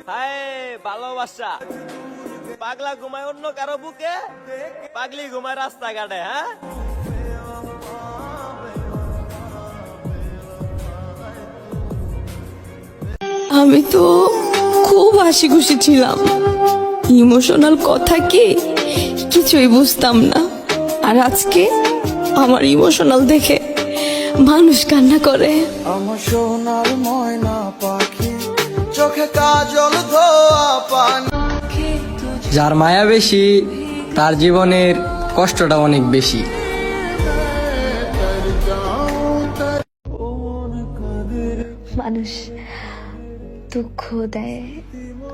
হায় ভালোবাসা, পাগলা ঘুমায় অন্য কারো বুকে, পাগলি ঘুমায় রাস্তাঘাটে। হ্যাঁ, আমি তো খুব হাসি খুশি ছিলাম, ইমোশনাল কথা কি কিছুই বুঝতাম না। আর আজকে আমার ইমোশনাল দেখে মানুষ কান্না করে। আমার সোনার ময়না পাখি, চোখে কাজল ধোয়া পানি। যার মায়া বেশি তার জীবনের কষ্টটা অনেক বেশি। মানুষ দুঃখ দেয়,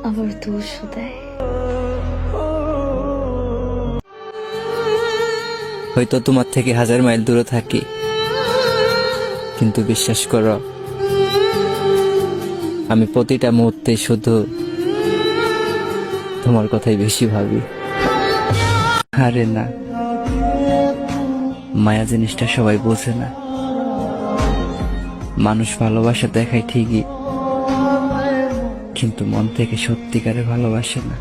আবার দোষও দেয়। হয়তো তোমার থেকে 1000 মাইল দূরে থাকি, কিন্তু বিশ্বাস করো আমি প্রতিটা মুহূর্তে শুধু তোমার কথাই বেশি ভাবি। আরে না, মায়া জিনিসটা সবাই বোঝে না। মানুষ ভালোবাসা দেখায় ঠিকই, কিন্তু মন থেকে সত্যিকারে ভালোবাসে না।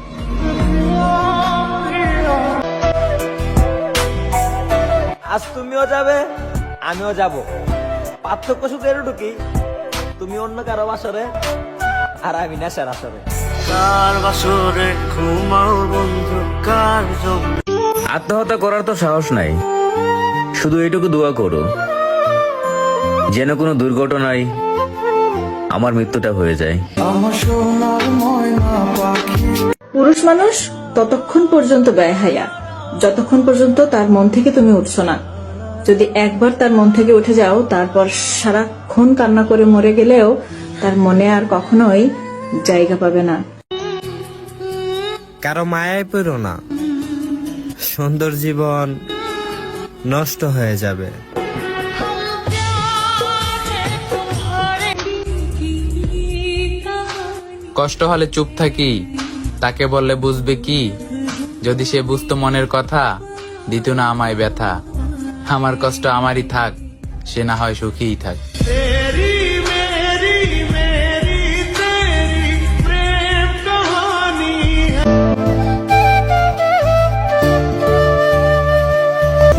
আজ তুমিও যাবে, আমিও যাব। পার্থক্য শুধু এটুকুই, তুমি অন্য কারো বাসরে আর আমি নেশার আসরে। কার বাসরে ঘুমাও বন্ধু, কার জন্য। আত্মহত্যা করার তো সাহস নাই, শুধু এইটুকু দোয়া করো যেন কোনো দুর্ঘটনায় আমার মৃত্যুটা হয়ে যায়। আমার সোনার ময়না পাখি। পুরুষ মানুষ ততক্ষণ পর্যন্ত বেহায়া যতক্ষণ পর্যন্ত তার মন থেকে তুমি উঠছো না। যদি একবার তার মন থেকে উঠে যাও, তারপর সারাক্ষণ কান্না করে মরে গেলেও তার মনে আর কখনোই জায়গা পাবে না। কারো মায়ায় পড়ো না, সুন্দর জীবন নষ্ট হয়ে যাবে। কষ্ট হলে চুপ থাকি, তাকে বললে বুঝবে কি? যদি সে বুঝতো মনের কথা, দিত না আমায় ব্যথা। আমার কষ্ট আমারই থাক, সে না হয় সুখীই থাক।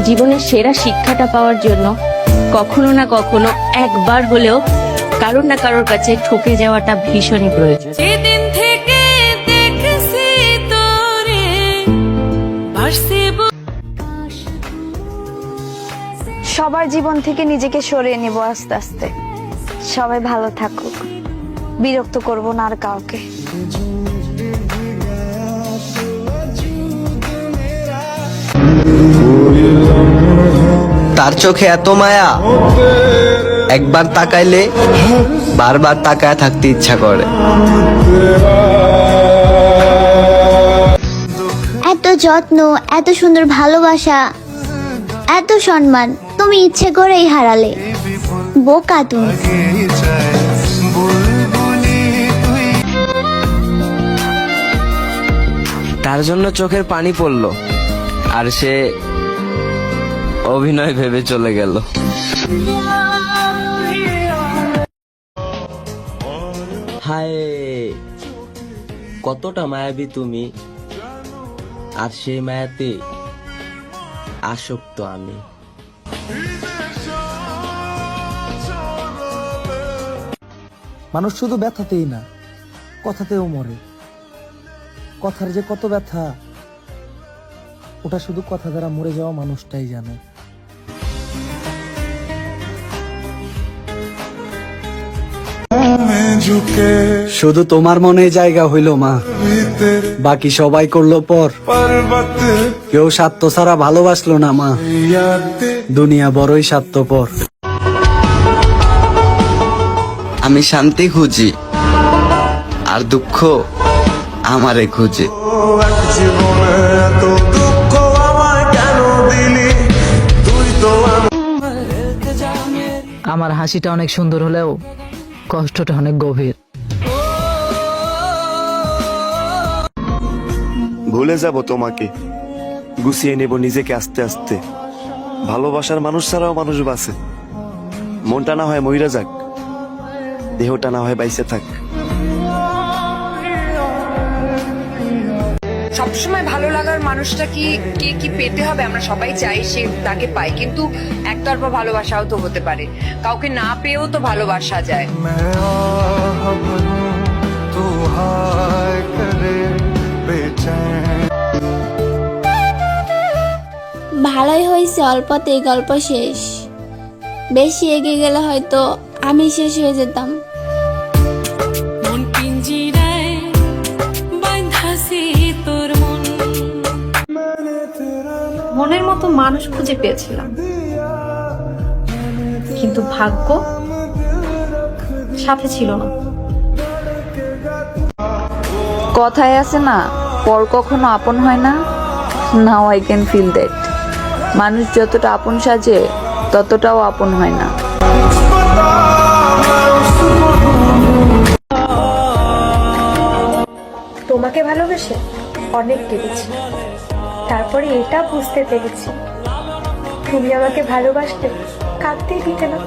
জীবনের সেরা শিক্ষাটা পাওয়ার জন্য কখনো না কখনো একবার হলেও কারোর না কারোর কাছে ঠকে যাওয়াটা ভীষণই প্রয়োজন। সেদিন থেকে দেখছি তোরে ভাসছে। সবার জীবন থেকে নিজেকে সরিয়ে নেব আস্তে আস্তে। সবাই ভালো থাকুক, বিরক্ত করব না আর কাউকে। তার চোখে এত মায়া, একবার তাকাইলে বারবার তাকায় থাকতে ইচ্ছা করে। এত যত্ন, এত সুন্দর ভালোবাসা, এত সম্মান তুমি ইচ্ছে করেই হারালে। বোকা তুমি। তার জন্য চোখের পানি পড়লো, আর সে অভিনয় ভেবে চলে গেল। হায়, কতটা মায়াবী তুমি, আর সেই মায়াতে আসক্ত আমি। মানুষ শুধু ব্যথাতেই না, কথাতেও মরে। কথার যে কত ব্যথা, ওটা শুধু কথা দ্বারা মরে যাওয়া মানুষটাই জানে। শুধু তোমার মনে জায়গা হইল মা, বাকি সবাই করলো পর। কেউ স্বার্থ ছাড়া ভালোবাসলো না মা, দুনিয়া বড়ই স্বার্থপর। আমি শান্তি খুঁজি, আর দুঃখ আমারে খুঁজে। আমার হাসিটা অনেক সুন্দর হলেও কষ্টটা অনেক গভীর। ভুলে যাব তোমাকে, গুছিয়ে নেব নিজেকে আস্তে আস্তে। ভালোবাসার মানুষ ছাড়াও মানুষ বাঁচে, মনটা না হয় মইরা যাক, দেহটা না হয় বাইসে থাক। সবসময় ভালো লাগার মানুষটা কি পেতে হবে? আমরা সবাই চাই সে তাকে পাই, কিন্তু একতরফা ভালোবাসাও তো হতে পারে, কাউকে না পেয়েও তো ভালোবাসা যায়। ভালোই হয়েছে, অল্পতেই গল্প শেষ। বেশি এগিয়ে গেলে হয়তো আমি শেষ হয়ে যেতাম। মনের মতো মানুষ খুঁজে পেয়েছিলাম, কিন্তু ভাগ্য সাথে ছিল না। কথায় আছে না, পর কখনো আপন হয় না। Now I can feel that. মানুষ যতটা আপন সাজে ততটাও আপন হয় না। তোমাকে ভালোবেসে অনেক কেঁদেছি, তারপরে এটা বুঝতে পেরেছি তুমি আমাকে ভালোবাসতে কাঁদতেই দিতে না।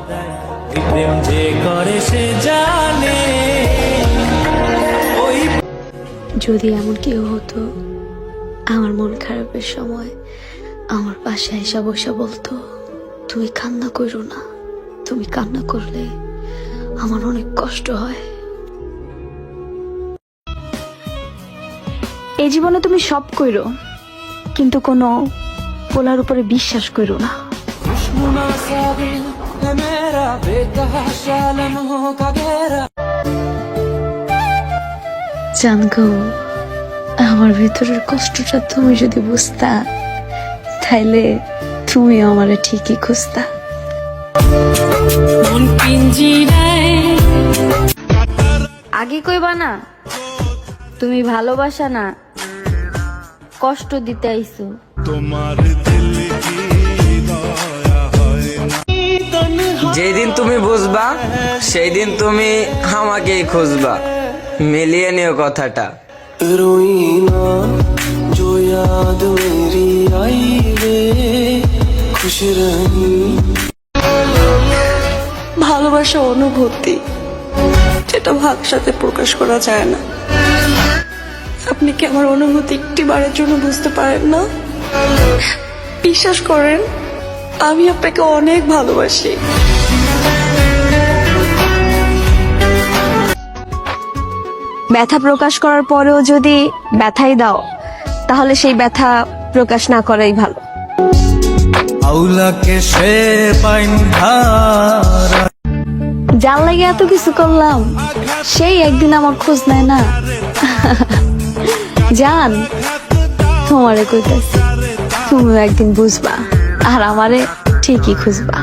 যদি এমন কেউ হতো আমার মন খারাপের সময় আমার পাশে এসে বসে বলতো, তুমি কান্না করো না, তুমি কান্না করলে আমার অনেক কষ্ট হয়। এই জীবনে তুমি সব কইরো, কিন্তু কোনো পোলার উপরে বিশ্বাস করো না। জানগো, আমার ভিতরের কষ্টটা তুমি যদি বুঝতা, তাইলে তুমি আমারে ঠিকই খুঁজতা। আগে কইবা না তুমি ভালোবাসা না, কষ্ট দিতে আইছো। যেদিন তুমি বুঝবা সেই দিন তুমি আমাকেই খুঁজবা। মিলিয়ে নিও কথাটা। ভালোবাসা অনুভূতি, যেটা ভাষাতে প্রকাশ করা যায় না। আপনি কি আমার অনুভূতি একটিবারের জন্য বুঝতে পারেন না? বিশ্বাস করেন, আমি আপনাকে অনেক ভালোবাসি। ব্যথা প্রকাশ করার পরেও যদি ব্যথাই দাও, তাহলে সেই ব্যথা প্রকাশ না করাই ভালো। যার লাগে এত কিছু করলাম, সেই একদিন আমার খোঁজ নেয় না। জান, তোমারে কইতাছি, তুমিও একদিন বুঝবা আর আমারে ঠিকই খুঁজবা।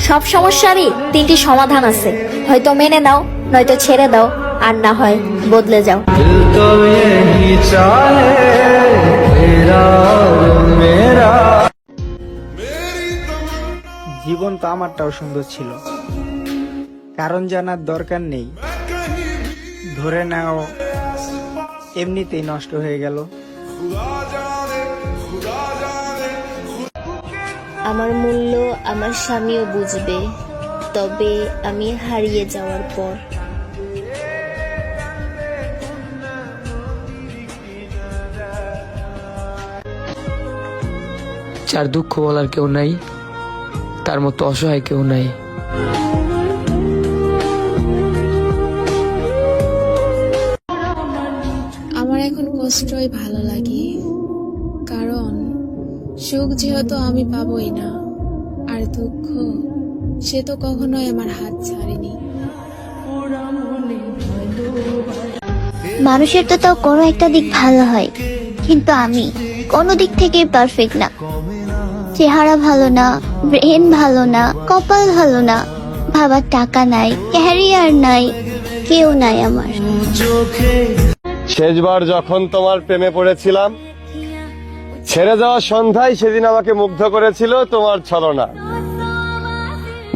সব সমস্যারই 3টি সমাধান আছে, হয়তো মেনে নাও, নয়তো ছেড়ে দাও, আর না হয় বদলে যাও। জীবন তো আমারটাও সুন্দর ছিল, কারণ জানার দরকার নেই। ধরে নাও এমনিতেই নষ্ট হয়ে গেল। আমার মূল্য আমার স্বামীও বুঝবে, তবে আমি হারিয়ে যাওয়ার পর। যার দুঃখ বলার কেউ নাই, তার মতো অসহায় কেউ নাই। আমার এখন কষ্টই ভালো লাগে, কারণ সুখ যেহেতু আমি পাবোই না, আর দুঃখ সে তো কখনোই আমার হাত ছাড়েনি। মানুষের তো তাও কোনো একটা দিক ভালো হয়, কিন্তু আমি কোনো দিক থেকেই পারফেক্ট না। চেহারা ভালো না, ব্রেন ভালো না, কপাল ভালো না, ভাবার টাকা নাই, ক্যারিয়ার নাই, কেউ নাই আমার। শেষবার যখন তোমার প্রেমে পড়েছিলাম, ছেড়ে যাওয়ার সন্ধ্যায় সেদিন আমাকে মুগ্ধ করেছিল তোমার ছলনা।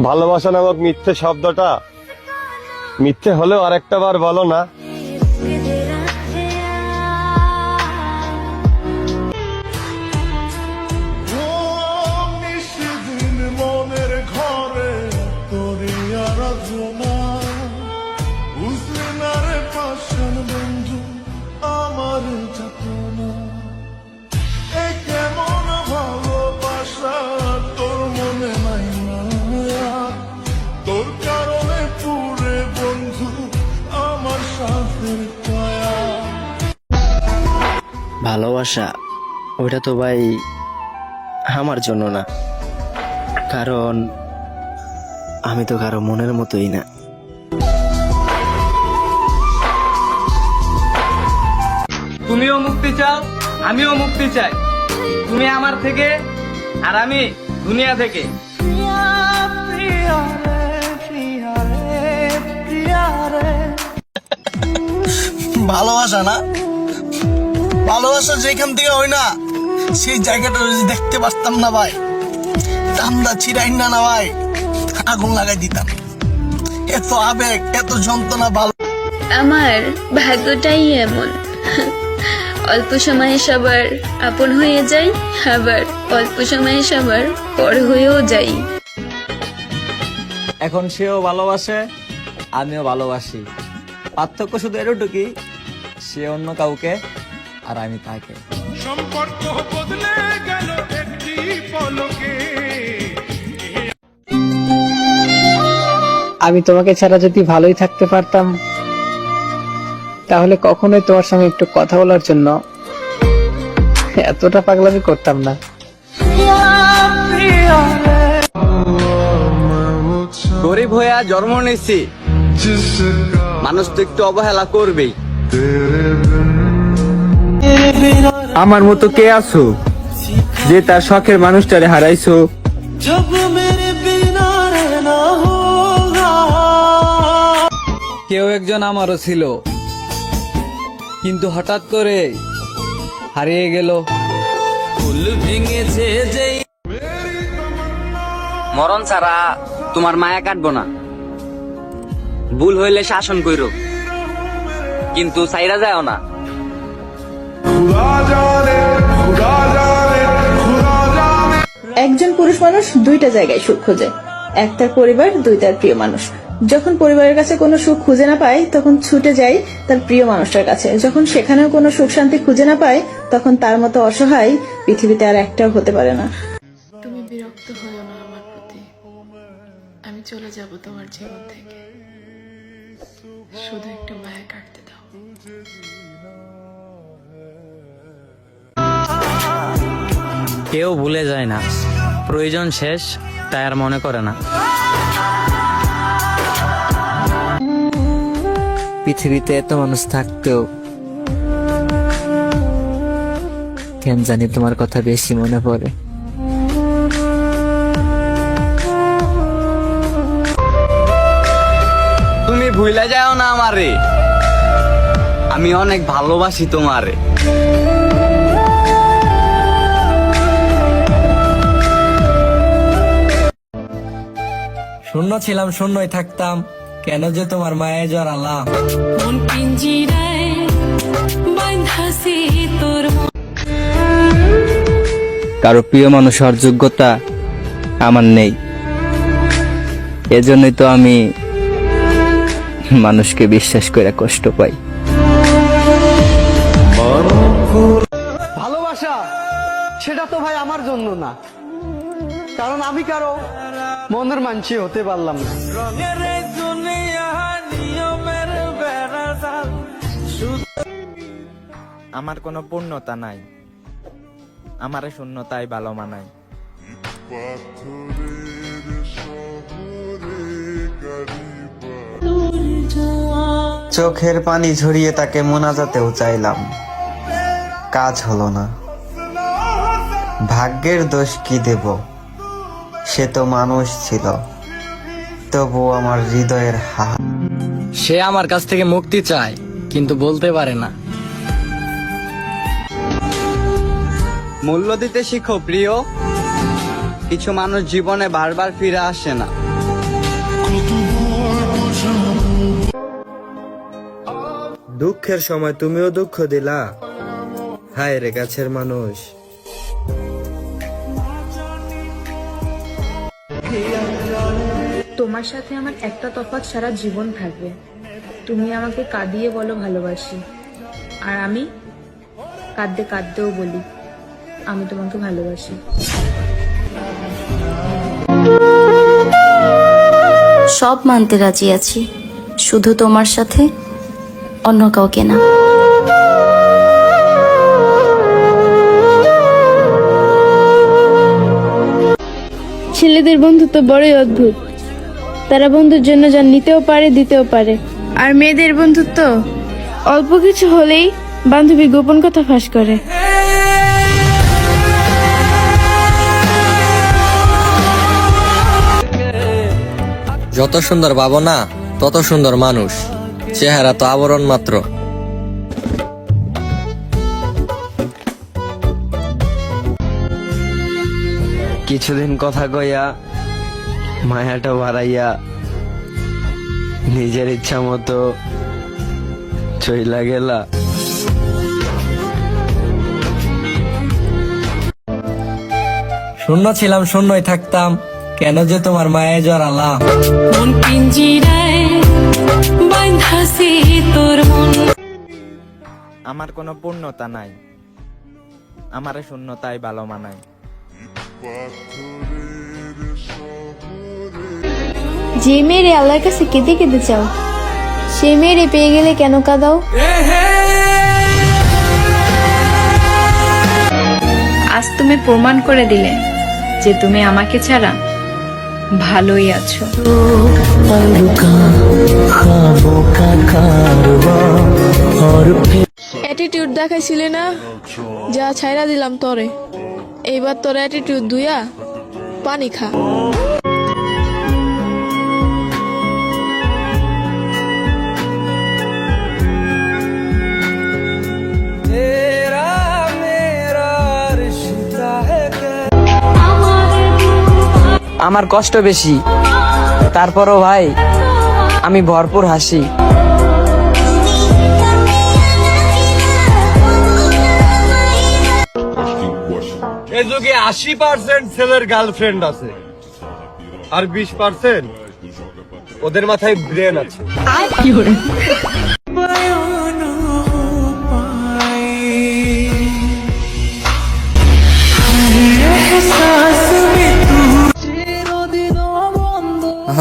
ভালোবাসা নামক মিথ্যে শব্দটা মিথ্যে হলেও আরেকটা বার বলো না। মনের ঘরে তোরে ভালোবাসা ওইটা তো ভাই আমার জন্য না, কারণ আমি তো কারো মনের মতোই না। তুমিও মুক্তি চাও, আমিও মুক্তি চাই। তুমি আমার থেকে আর আমি দুনিয়া থেকে। ভালোবাসা না, ভালোবাসা যেখান থেকে হয় না সেই জায়গাটা যদি দেখতে পারতাম না ভাই, চান্দা ছিড়াই না না ভাই, আগুন লাগাই দিতাম। এত আবেগ, এত যন্ত্রণা ভালো। আমার ভাগ্যটাই এমন, অল্প সময়ে সবার আপন হয়ে যাই, আবার অল্প সময়ে সবার পর হয়েও যাই। এখন সেও ভালোবাসে, আমিও ভালোবাসি। পার্থক্য শুধু এতটুকুই, সে অন্য কাউকে আর আমি তাকে। সম্পর্ক বদলে গেল একটি পলকে। আমি তোমাকে ছাড়া যদি ভালোই থাকতে পারতাম, তাহলে কখনোই তোমার সঙ্গে একটু কথা বলার জন্য এতটা পাগলামি করতাম না। গরিব হয়ে জন্ম নিয়েছি, মানুষ তো একটু অবহেলা করবেই। আমার মতো কে আছো যে তার শখের মানুষটারে হারাইছো? কেউ একজন আমারও ছিল, কিন্তু হঠাৎ করে হারিয়ে গেল। ফুল ভেঙেছে যেই মরণ ছাড়া তোমার মায়া কাটবো না। ভুল হইলে শাসন কইরো, কিন্তু সাইরা যাও না। একজন পুরুষ মানুষ দুইটা জায়গায় সুখ খোঁজে, এক তার পরিবার, দুই তার প্রিয় মানুষ। যখন পরিবারের কাছে কোনো সুখ খুঁজে না পায় তখন ছুটে যায় তার প্রিয় মানুষটার কাছে। যখন সেখানেও কোনো সুখ শান্তি খুঁজে না পায় তখন তার মতো অসহায় পৃথিবীতে আর একটাও হতে পারে না। তুমি বিরক্ত হও না আমার প্রতি, আমি চলে যাব তোমার জীবন থেকে, শুধু একটু মায়া কাটতে দাও। কেউ ভুলে যায় না, প্রয়োজন শেষ তাই আর মনে করে না। পৃথিবীতে এত মানুষ থাকতেও কেন জানি তোমার কথা বেশি মনে পড়ে। তুমি ভুলে যাও না আমারে, আমি অনেক ভালোবাসি তোমারে। শূন্য ছিলাম, শূন্যই থাকতাম, কেন যে তোমার মায়ে জড়ালাম। কারো প্রিয় মানুষ হওয়ার যোগ্যতা আমার নেই, এজন্যই তো আমি মানুষকে বিশ্বাস করে কষ্ট পাই। ভালোবাসা সেটা তো ভাই আমার জন্য না, কারণ আমি কারো মনের মানসি হতে পারলাম না। আমার কোনো পূর্ণতা নাই, আমারে শূন্যতাই ভালো মানায়। চোখের পানি ঝরিয়ে তাকে মোনাজাতেও চাইলাম, কাজ হলো না। ভাগ্যের দোষ কি দেব, সে তো মানুষ ছিল, তবু আমার হৃদয়ের হাত। সে আমার কাছ থেকে মুক্তি চায়, কিন্তু বলতে পারে না। মূল্য দিতে শিখো প্রিয়, কিছু মানুষ জীবনে বারবার ফিরে আসে না। দুঃখের সময় তুমিও দুঃখ দিলা, হায় রে গাছের মানুষ। তোমার সাথে আমার একটা তফাৎ সারা জীবন থাকবে, তুমি আমাকে কাঁদিয়ে বলো ভালোবাসি, আর আমি কাঁদতে কাঁদতেও বলি আমি তোমাকে ভালোবাসি। সব মানতে রাজি আছি, শুধু তোমার সাথে, অন্য কাউকে না। ছেলেদের বন্ধুত্ব বড়ই অদ্ভুত। তারা বন্ধুর জন্য যা নিতেও পারে, দিতেও পারে। আর মেয়েদের বন্ধুত্ব অল্প কিছু হলেই বান্ধবী গোপন কথা ফাঁস করে। যত সুন্দর ভাবনা তত সুন্দর মানুষ, চেহারা তো আবরণ মাত্র। কিছুদিন কথা কইয়া মায়াটা বাড়াইয়া নিজের ইচ্ছা মতো চইলা গেলা। শূন্য ছিলাম, শূন্যই থাকতাম, কেন যে তোমার মায়ে জড়ালাম। আমার কোনো পূর্ণতা নাই, আমার শূন্যতাই ভালো মানায়। যে মেয়েরে আল্লাহর কাছে কেঁদে কেঁদে চাও, সে মেয়েরে পেয়ে গেলে কেন কাঁদাও? আজ তুমি প্রমাণ করে দিলে যে তুমি আমাকে ছাড়া ভালোই আছো। অ্যাটিটিউড দেখাইছিলে না, যা ছাইরা দিলাম তরে। এইবার তোর অ্যাটিটিউড দুইয়া পানি খা। আমার কষ্ট বেশি, তারপরও ভাই আমি ভরপুর হাসি। এই যুগে 80% ছেলের গার্লফ্রেন্ড আছে, আর 20% ওদের মাথায় ব্রেন আছে।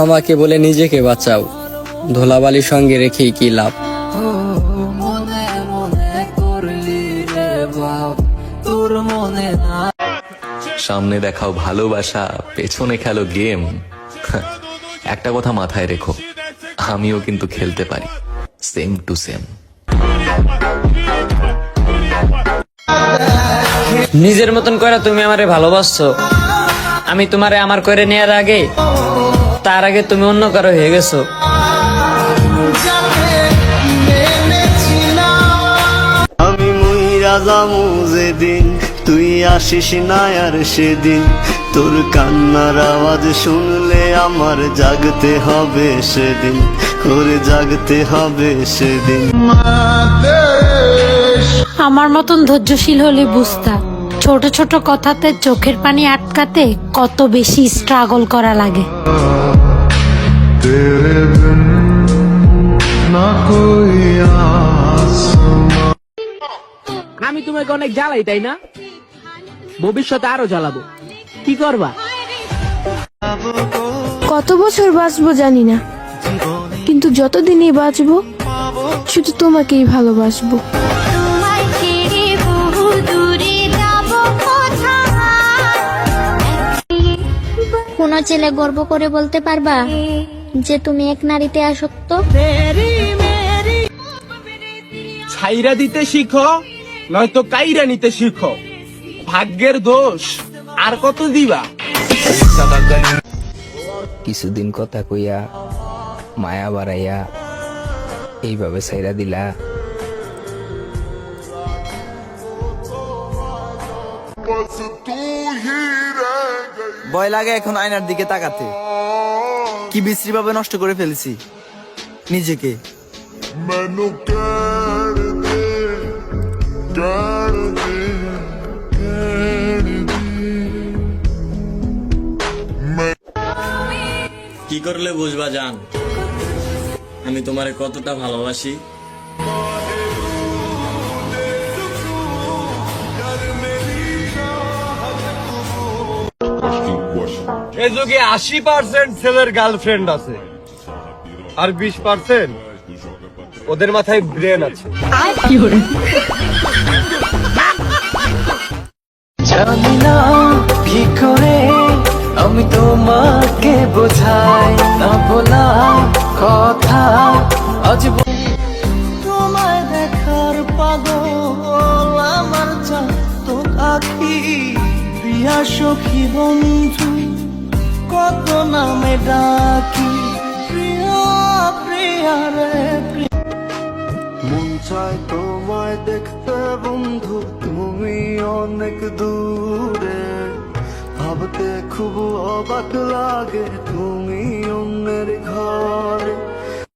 আমাকে বলে নিজেকে বাঁচাও, ধুলাবালির সঙ্গে রেখেই কি লাভ। সামনে দেখাও ভালোবাসা, পেছনে খেলো গেম। একটা কথা মাথায় রেখো, আমিও কিন্তু খেলতে পারি, সেম টু সেম। নিজের মতন করে তুমি আমারে ভালোবাসছো, আমি তোমারে আমার করে নেওয়ার আগে, তার আগে তুমি অন্য কারো হয়ে গেছো। আমি মইরা যামু যেদিন, তুই আসিস না আর সেদিন। তোর কান্নার আওয়াজ শুনলে আমার জাগতে হবে সেদিন, ওরে জাগতে হবে সেদিন। আমার মতন ধৈর্যশীল হলে বুঝতা, ছোট ছোট কথাতে চোখের পানি আটকাতে কত বেশি স্ট্রাগল করা লাগে। আমি তোমাকে অনেক জ্বালাই, তাই না? ভবিষ্যতে আরো জ্বালাবো, কি করবা? কত বছর বাঁচবো জানি না, কিন্তু যতদিনই বাঁচবো শুধু তোমাকেই ভালোবাসবো। কোন ছেলে গর্ব করে বলতে পারবা যে তুমি এক নারীতে আসক্ত? ছাইরা দিতে শিখো, নয়তো কাইরা নিতে শিখো। ভাগ্যের দোষ আর কত দিবা? কিছুদিন কথা কইয়া মায়া বাড়াইয়া এইভাবে ছাইরা দিলা। ভয় লাগে এখন আয়নার দিকে তাকাতে, কি বিশ্রী ভাবে নষ্ট করে ফেলছি নিজেকে। কি করলে বুঝবা জান আমি তোমারে কতটা ভালোবাসি? এই যুগে 80% ছেলের গার্লফ্রেন্ড আছে, আর 20% ওদের মাথায় ব্রেন আছে। জানি না কি করে আমি তোমাকে বোঝাই না বলা কথা আজ তোমায় দেখার পাগল আমার তো আখি প্রিয়া সখী বন্ধু কত নামে ডাকি প্রিয়া প্রিয়া রে মন চায় তোমায় দেখতে বন্ধু তুমি অনেক দূরে ভাবতে খুব অবাক লাগে তুমি অন্যের ঘরে